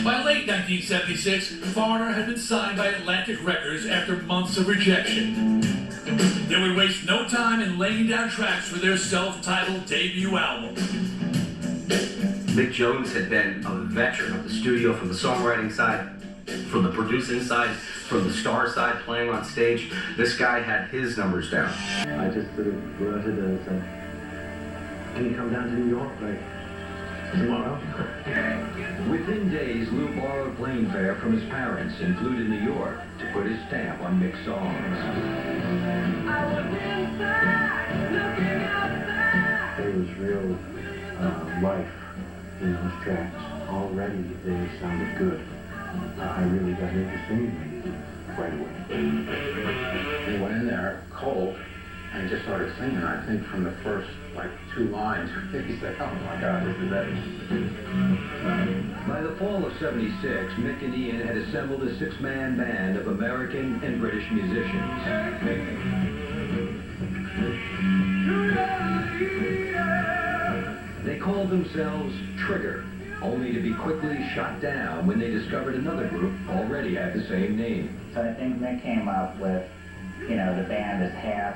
By late 1976, Foreigner had been signed by Atlantic Records after months of rejection. They would waste no time in laying down tracks for their self-titled debut album. Mick Jones had been a veteran of the studio from the songwriting side, from the producing side, from the star side, playing on stage. This guy had his numbers down. I just sort of blurted and said, "Can you come down to New York, like, tomorrow?" Within days, Lou borrowed plane fare from his parents and flew to New York to put his stamp on Mick's songs. There was real life in those tracks. Already they sounded good. I really got into singing right away. We went in there cold and just started singing. I think from the first, like, 2 lines, he said, "Oh my God, this is it." By the fall of '76, Mick and Ian had assembled a 6-man band of American and British musicians. They called themselves Trigger, only to be quickly shot down when they discovered another group already had the same name. So I think Mick came up with, the band is half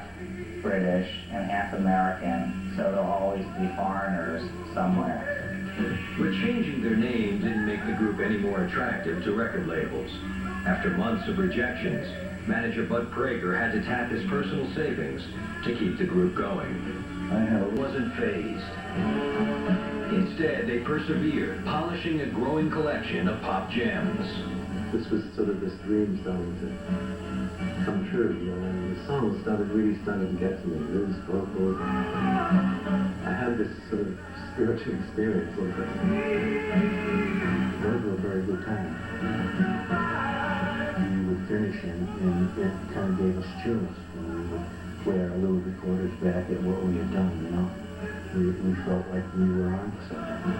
British and half American, so there'll always be foreigners somewhere. But changing their name didn't make the group any more attractive to record labels. After months of rejections, manager Bud Prager had to tap his personal savings to keep the group going. I wasn't phased. Instead, they persevered, polishing a growing collection of pop gems. This was sort of this dream starting to come true, and the songs really started to get to me. Those vocals. I had this sort of spiritual experience of this. Those were a very good time. We would finish and it kind of gave us chills. We would wear our little recorders back at what we had done, We felt like we were on to something.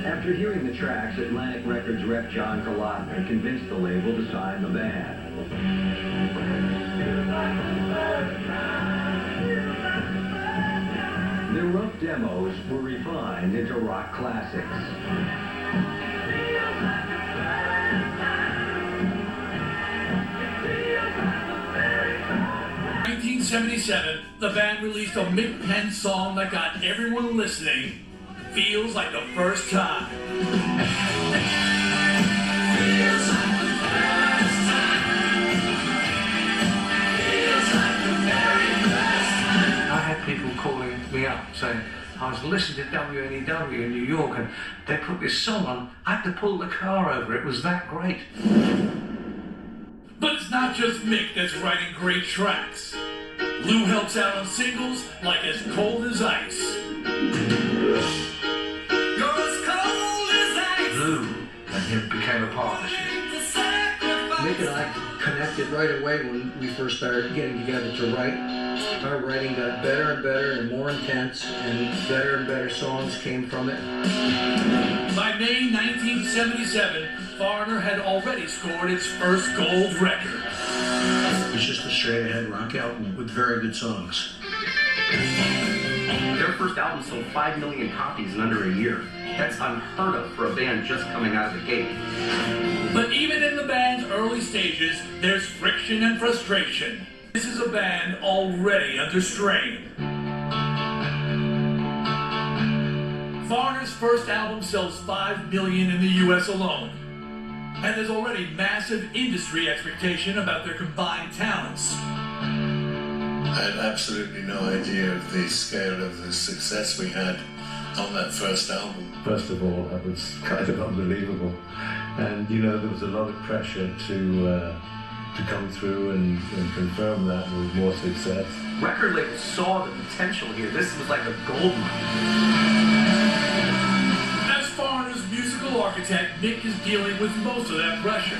After hearing the tracks, Atlantic Records rep John Kalotner convinced the label to sign the band. Their rough demos were refined into rock classics. 1977, the band released a Mick Penn song that got everyone listening. Feels like the first time. I had people calling me up saying, I was listening to WNEW in New York and they put this song on. I had to pull the car over. It was that great. But it's not just Mick that's writing great tracks. Lou helps out on singles like As Cold as Ice. You're as cold as ice. Lou and him became a partnership. Mick and I connected right away when we first started getting together to write. Our writing got better and better and more intense, and better songs came from it. By May 1977, Foreigner had already scored its first gold record. It was just a straight-ahead rock album with very good songs. Their first album sold 5 million copies in under a year. That's unheard of for a band just coming out of the gate. But even in the band's early stages, there's friction and frustration. This is a band already under strain. Foreigner's first album sells 5 million in the US alone. And there's already massive industry expectation about their combined talents. I had absolutely no idea of the scale of the success we had on that first album. First of all, that was kind of unbelievable. And, there was a lot of pressure to come through and confirm that with more success. Record labels saw the potential here. This was like a gold mine. As Foreigner's musical architect, Mick is dealing with most of that pressure.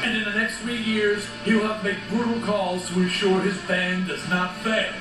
And in the next 3 years, he'll have to make brutal calls to ensure his band does not fail.